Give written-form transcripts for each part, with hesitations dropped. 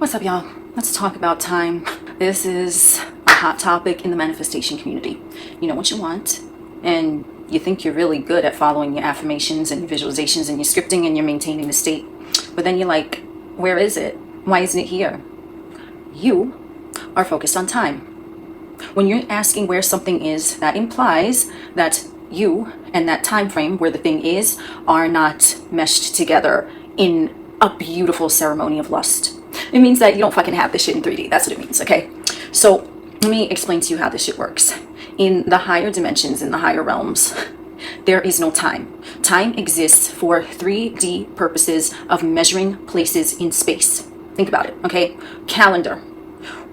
What's up, y'all? Let's talk about time. This is a hot topic in the manifestation community. You know what you want, and you think you're really good at following your affirmations and your visualizations and your scripting and you're maintaining the state. But then you're like, where is it? Why isn't it here? You are focused on time. When you're asking where something is, that implies that you and that time frame where the thing is are not meshed together in a beautiful ceremony of lust. It means that you don't fucking have this shit in 3D. That's what it means, okay? So let me explain to you how this shit works. In the higher dimensions, in the higher realms, there is no time. Time exists for 3D purposes of measuring places in space. Think about it, okay? Calendar.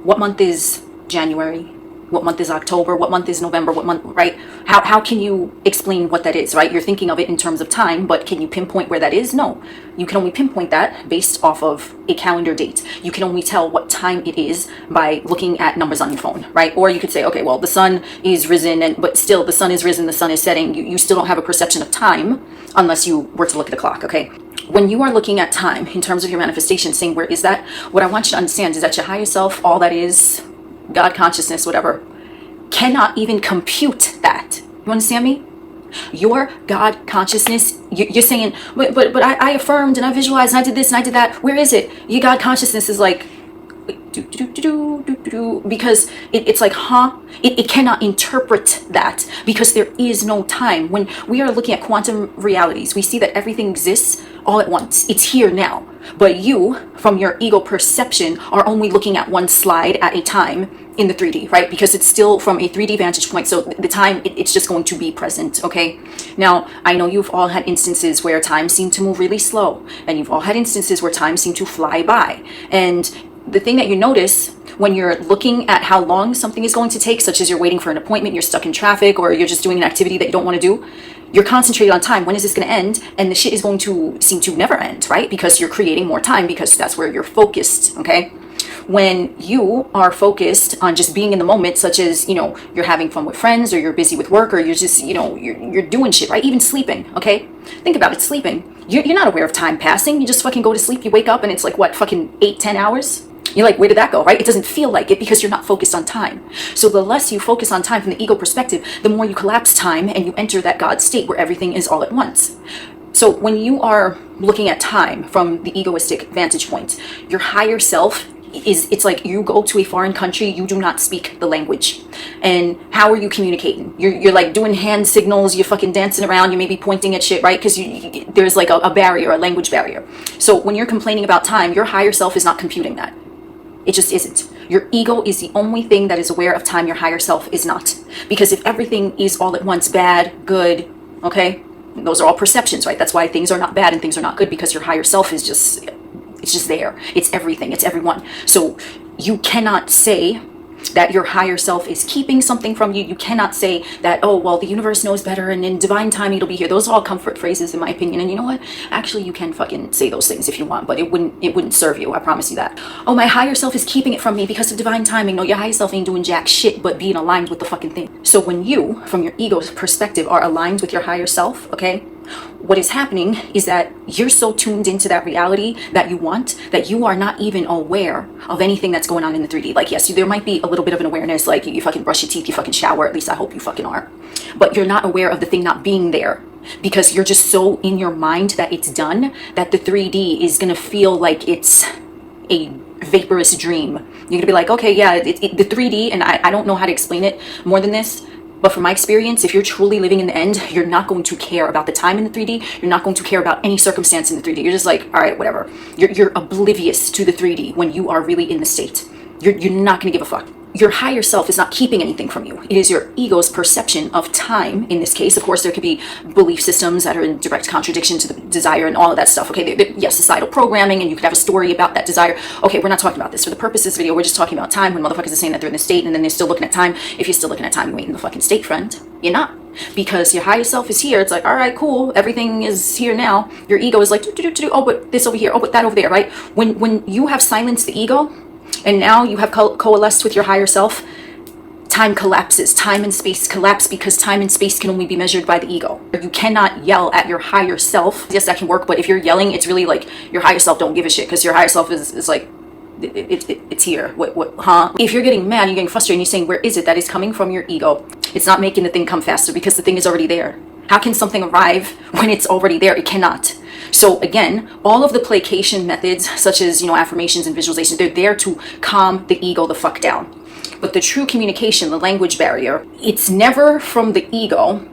What month is January? What month is October? What month is November? What month, right? How can you explain what that is, right? You're thinking of it in terms of time, but can you pinpoint where that is? No. You can only pinpoint that based off of a calendar date. You can only tell what time it is by looking at numbers on your phone, right? Or you could say, okay, well, the sun is risen, but still the sun is risen, the sun is setting. You still don't have a perception of time unless you were to look at the clock, okay? When you are looking at time in terms of your manifestation, saying where is that, what I want you to understand is that your higher self, all that is, God consciousness, whatever, cannot even compute that. You understand me? Your God consciousness, you're saying, but I affirmed and I visualized and I did this and I did that. Where is it? Your God consciousness is like, because it's like, it cannot interpret that because there is no time. When we are looking at quantum realities, we see that everything exists all at once. It's here now. But you, from your ego perception, are only looking at one slide at a time in the 3D, right? Because it's still from a 3D vantage point. So the time, it's just going to be present, okay? Now, I know you've all had instances where time seemed to move really slow. And you've all had instances where time seemed to fly by. And the thing that you notice when you're looking at how long something is going to take, such as you're waiting for an appointment, you're stuck in traffic, or you're just doing an activity that you don't want to do, you're concentrated on time. When is this going to end? And the shit is going to seem to never end, right? Because you're creating more time because that's where you're focused, okay? When you are focused on just being in the moment, such as, you know, you're having fun with friends, or you're busy with work, or you're just, you know, you're doing shit, right? Even sleeping, okay? Think about it, sleeping. You're not aware of time passing. You just fucking go to sleep, you wake up, and it's like, what, fucking 8-10 hours? You're like, where did that go, right? It doesn't feel like it because you're not focused on time. So the less you focus on time from the ego perspective, the more you collapse time and you enter that God state where everything is all at once. So when you are looking at time from the egoistic vantage point, your higher self it's like you go to a foreign country, you do not speak the language. And how are you communicating? You're like doing hand signals, you're fucking dancing around, you may be pointing at shit, right? Because there's like a barrier, a language barrier. So when you're complaining about time, your higher self is not computing that. It just isn't. Your ego is the only thing that is aware of time. Your higher self is not. Because if everything is all at once bad, good, okay, those are all perceptions, right? That's why things are not bad and things are not good, because your higher self is just, it's just there. It's everything. It's everyone. So you cannot say that your higher self is keeping something from you. You cannot say that, oh, well, the universe knows better and in divine timing it'll be here. Those are all comfort phrases in my opinion. And you know what? Actually, you can fucking say those things if you want, but it wouldn't serve you. I promise you that. Oh, my higher self is keeping it from me because of divine timing. No, your higher self ain't doing jack shit but being aligned with the fucking thing. So when you, from your ego's perspective, are aligned with your higher self, okay, what is happening is that you're so tuned into that reality that you want that you are not even aware of anything that's going on in the 3D. Like, yes, there might be a little bit of an awareness, like you fucking brush your teeth, you fucking shower, at least I hope you fucking are. But you're not aware of the thing not being there because you're just so in your mind that it's done that the 3D is going to feel like it's a vaporous dream. You're going to be like, okay, yeah, the 3D, and I don't know how to explain it more than this. But from my experience, if you're truly living in the end, you're not going to care about the time in the 3D. You're not going to care about any circumstance in the 3D. You're just like, all right, whatever. You're oblivious to the 3D when you are really in the state. You're not going to give a fuck. Your higher self is not keeping anything from you. It is your ego's perception of time in this case. Of course, there could be belief systems that are in direct contradiction to the desire and all of that stuff. Okay, yes, societal programming, and you could have a story about that desire. Okay, we're not talking about this. For the purpose of this video, we're just talking about time when motherfuckers are saying that they're in the state and then they're still looking at time. If you're still looking at time, you ain't in the fucking state, friend. You're not. Because your higher self is here. It's like, all right, cool. Everything is here now. Your ego is like, oh, but this over here. Oh, but that over there, right? When you have silenced the ego, and now you have coalesced with your higher self, time collapses. Time and space collapse because time and space can only be measured by the ego. You cannot yell at your higher self. Yes, that can work, but if you're yelling, it's really like your higher self don't give a shit because your higher self is like, it's here. What, huh? If you're getting mad, you're getting frustrated, and you're saying, where is it? That is coming from your ego. It's not making the thing come faster because the thing is already there. How can something arrive when it's already there? It cannot. So again, all of the placation methods, such as, affirmations and visualization, they're there to calm the ego the fuck down. But the true communication, the language barrier, it's never from the ego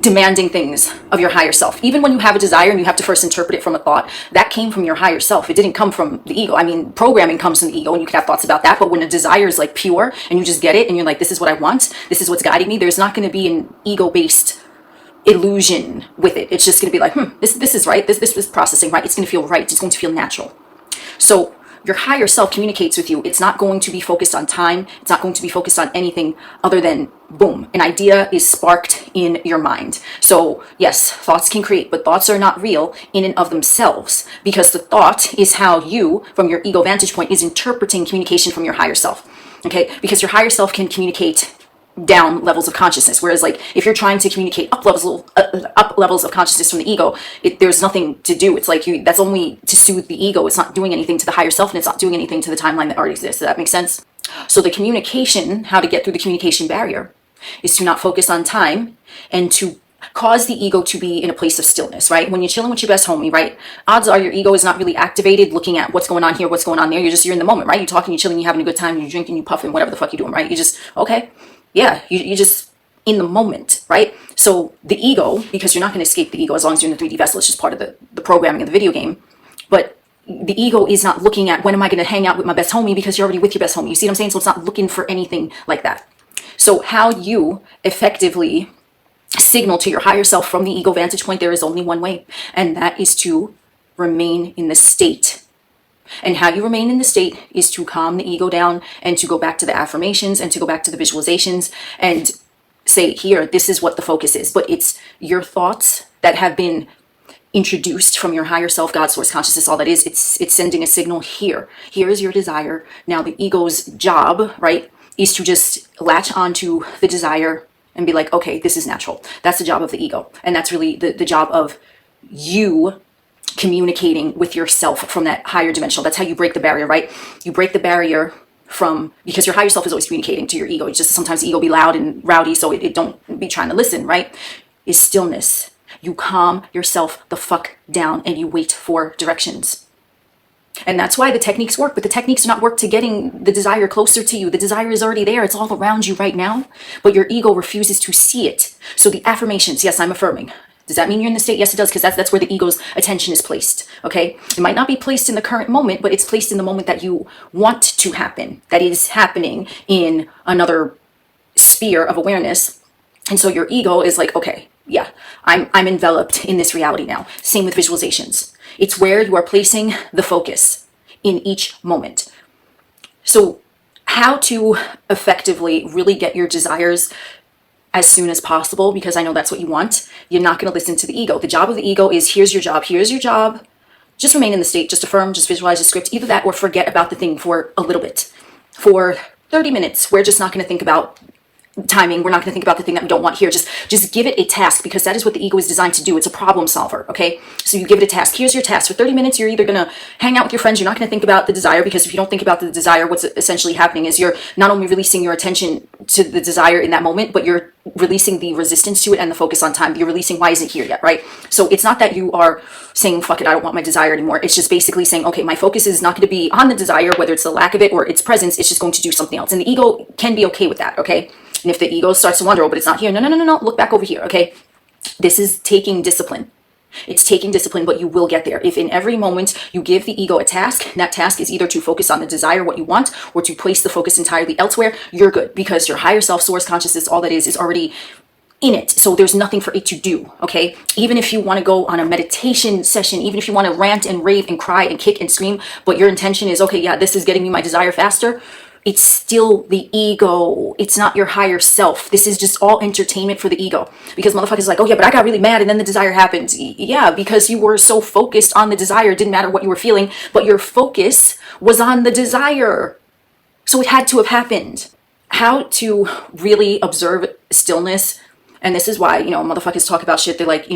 demanding things of your higher self. Even when you have a desire and you have to first interpret it from a thought, that came from your higher self. It didn't come from the ego. I mean, programming comes from the ego and you can have thoughts about that, but when a desire is like pure and you just get it and you're like, this is what I want, this is what's guiding me, there's not going to be an ego-based illusion with it. It's just going to be like, this is right, this is processing right, it's going to feel right, it's going to feel natural. So your higher self communicates with you. It's not going to be focused on time. It's not going to be focused on anything other than boom, an idea is sparked in your mind. So yes, thoughts can create, but thoughts are not real in and of themselves, because the thought is how you, from your ego vantage point, is interpreting communication from your higher self. Okay, because your higher self can communicate down levels of consciousness, whereas like if you're trying to communicate up levels of consciousness from the ego, there's nothing to do. It's like that's only to soothe the ego. It's not doing anything to the higher self, and it's not doing anything to the timeline that already exists. Does that make sense? So the communication, how to get through the communication barrier, is to not focus on time and to cause the ego to be in a place of stillness, right? When you're chilling with your best homie, right? Odds are your ego is not really activated looking at what's going on here, what's going on there. You're in the moment, right? You're talking, you're chilling, you're having a good time, you're drinking, you're puffing, whatever the fuck you're doing, right? You just, okay. Yeah, you're just in the moment, right? So the ego, because you're not going to escape the ego as long as you're in the 3D vessel, it's just part of the programming of the video game. But the ego is not looking at when am I going to hang out with my best homie, because you're already with your best homie. You see what I'm saying? So it's not looking for anything like that. So how you effectively signal to your higher self from the ego vantage point, there is only one way, and that is to remain in the state. And how you remain in the state is to calm the ego down and to go back to the affirmations and to go back to the visualizations and say, here, this is what the focus is. But it's your thoughts that have been introduced from your higher self, God, source, consciousness, all that is. It's sending a signal here. Here is your desire. Now the ego's job, right, is to just latch onto the desire and be like, okay, this is natural. That's the job of the ego. And that's really the job of you communicating with yourself from that higher dimensional. That's how you break the barrier, right? You break the barrier because your higher self is always communicating to your ego. It's just sometimes the ego be loud and rowdy, so it don't be trying to listen, right? Is stillness. You calm yourself the fuck down and you wait for directions. And that's why the techniques work, but the techniques do not work to getting the desire closer to you. The desire is already there. It's all around you right now, but your ego refuses to see it. So the affirmations, yes, I'm affirming. Does that mean you're in the state? Yes, it does, because that's where the ego's attention is placed, okay? It might not be placed in the current moment, but it's placed in the moment that you want to happen, that is happening in another sphere of awareness. And so your ego is like, okay, yeah, I'm enveloped in this reality now. Same with visualizations. It's where you are placing the focus in each moment. So how to effectively really get your desires as soon as possible, because I know that's what you want. You're not going to listen to the ego. The job of the ego is, here's your job. Just remain in the state, just affirm, just visualize the script. Either that or forget about the thing for a little bit. For 30 minutes, we're just not going to think about timing. We're not going to think about the thing that we don't want here. Just give it a task, because that is what the ego is designed to do. It's a problem solver, okay? So you give it a task. Here's your task. For 30 minutes, you're either going to hang out with your friends. You're not going to think about the desire, because if you don't think about the desire, what's essentially happening is you're not only releasing your attention to the desire in that moment, but you're releasing the resistance to it and the focus on time. You're releasing why isn't it here yet, right? So it's not that you are saying, fuck it, I don't want my desire anymore. It's just basically saying, okay, my focus is not going to be on the desire, whether it's the lack of it or its presence. It's just going to do something else. And the ego can be okay with that, okay? And if the ego starts to wonder, oh, but it's not here. No, look back over here, okay? This is taking discipline. It's taking discipline, but you will get there. If in every moment you give the ego a task, and that task is either to focus on the desire, what you want, or to place the focus entirely elsewhere, you're good, because your higher self, source, consciousness, all that is already in it. So there's nothing for it to do, okay? Even if you want to go on a meditation session, even if you want to rant and rave and cry and kick and scream, but your intention is, okay, yeah, this is getting me my desire faster, it's still the ego. It's not your higher self. This is just all entertainment for the ego. Because motherfuckers like, oh yeah, but I got really mad and then the desire happened. Yeah, because you were so focused on the desire. It didn't matter what you were feeling, but your focus was on the desire. So it had to have happened. How to really observe stillness. And this is why, motherfuckers talk about shit. They're like,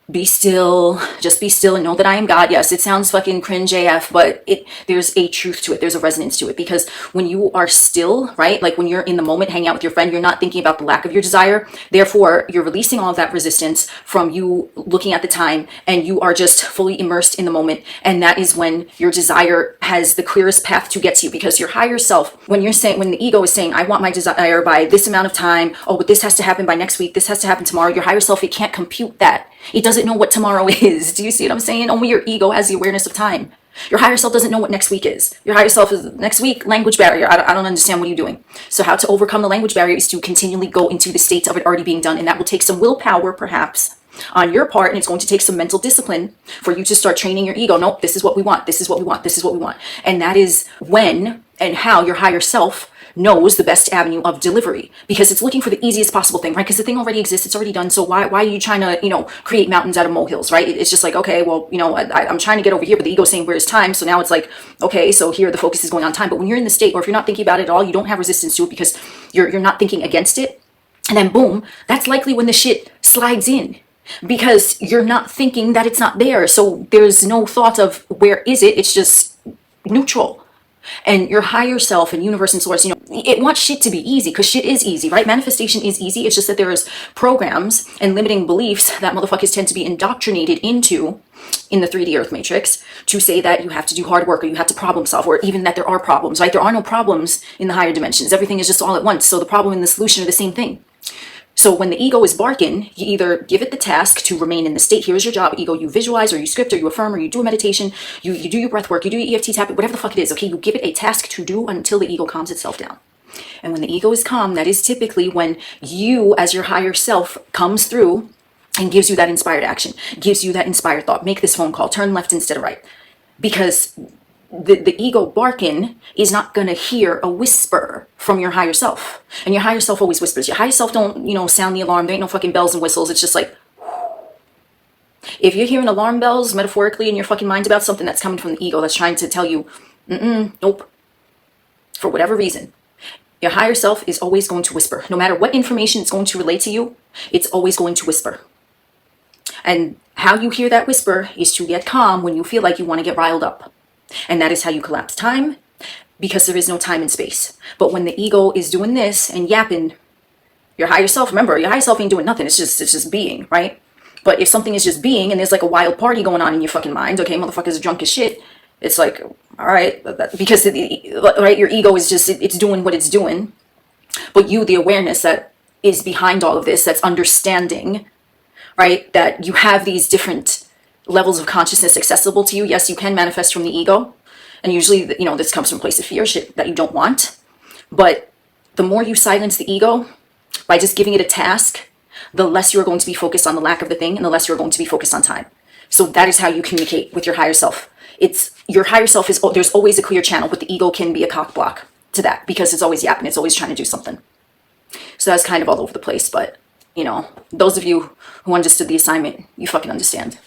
Be still, just be still and know that I am God. Yes, it sounds fucking cringe AF, but there's a truth to it. There's a resonance to it, because when you are still, right? Like when you're in the moment, hanging out with your friend, you're not thinking about the lack of your desire. Therefore, you're releasing all of that resistance from you looking at the time, and you are just fully immersed in the moment. And that is when your desire has the clearest path to get to you, because your higher self, when the ego is saying, I want my desire by this amount of time. Oh, but this has to happen by next week. This has to happen tomorrow. Your higher self, it can't compute that. It doesn't know what tomorrow is. Do you see what I'm saying? Only your ego has the awareness of time. Your higher self doesn't know what next week is. Your higher self is next week, language barrier. I don't understand, what are you doing? So how to overcome the language barrier is to continually go into the states of it already being done. And that will take some willpower, perhaps, on your part. And it's going to take some mental discipline for you to start training your ego. Nope, this is what we want. This is what we want. This is what we want. And that is when and how your higher self knows the best avenue of delivery, because it's looking for the easiest possible thing, right? Because the thing already exists, it's already done. So why are you trying to, create mountains out of molehills, right? It's just like, okay, well, I'm trying to get over here, but the ego's saying, where's time? So now it's like, okay, so here the focus is going on time. But when you're in the state, or if you're not thinking about it at all, you don't have resistance to it because you're not thinking against it. And then boom, that's likely when the shit slides in, because you're not thinking that it's not there. So there's no thought of where is it? It's just neutral. And your higher self and universe and source, it wants shit to be easy, because shit is easy, right? Manifestation is easy. It's just that there is programs and limiting beliefs that motherfuckers tend to be indoctrinated into in the 3D Earth Matrix, to say that you have to do hard work, or you have to problem solve, or even that there are problems, right? There are no problems in the higher dimensions. Everything is just all at once. So the problem and the solution are the same thing. So when the ego is barking, you either give it the task to remain in the state. Here's your job, ego. You visualize, or you script, or you affirm, or you do a meditation. You do your breath work. You do your EFT tapping, whatever the fuck it is. Okay, you give it a task to do until the ego calms itself down. And when the ego is calm, that is typically when you, as your higher self, comes through and gives you that inspired action, gives you that inspired thought. Make this phone call. Turn left instead of right. Because the ego barking is not going to hear a whisper from your higher self. And your higher self always whispers. Your higher self don't, sound the alarm. There ain't no fucking bells and whistles. It's just like, if you're hearing alarm bells metaphorically in your fucking mind about something, that's coming from the ego that's trying to tell you, nope. For whatever reason, your higher self is always going to whisper. No matter what information it's going to relay to you, it's always going to whisper. And how you hear that whisper is to get calm when you feel like you want to get riled up. And that is how you collapse time, because there is no time and space. But when the ego is doing this and yapping, your higher self, remember, your higher self ain't doing nothing. It's just being, right? But if something is just being and there's like a wild party going on in your fucking mind, okay, motherfuckers are drunk as shit. It's like, all right, because right, your ego is just, it's doing what it's doing. But you, the awareness that is behind all of this, that's understanding, right, that you have these different levels of consciousness accessible to you. Yes, you can manifest from the ego. And usually, this comes from a place of fear, shit that you don't want. But the more you silence the ego by just giving it a task, the less you're going to be focused on the lack of the thing, and the less you're going to be focused on time. So that is how you communicate with your higher self. It's your higher self there's always a clear channel, but the ego can be a cock block to that, because it's always yapping. It's always trying to do something. So that's kind of all over the place. But, those of you who understood the assignment, you fucking understand.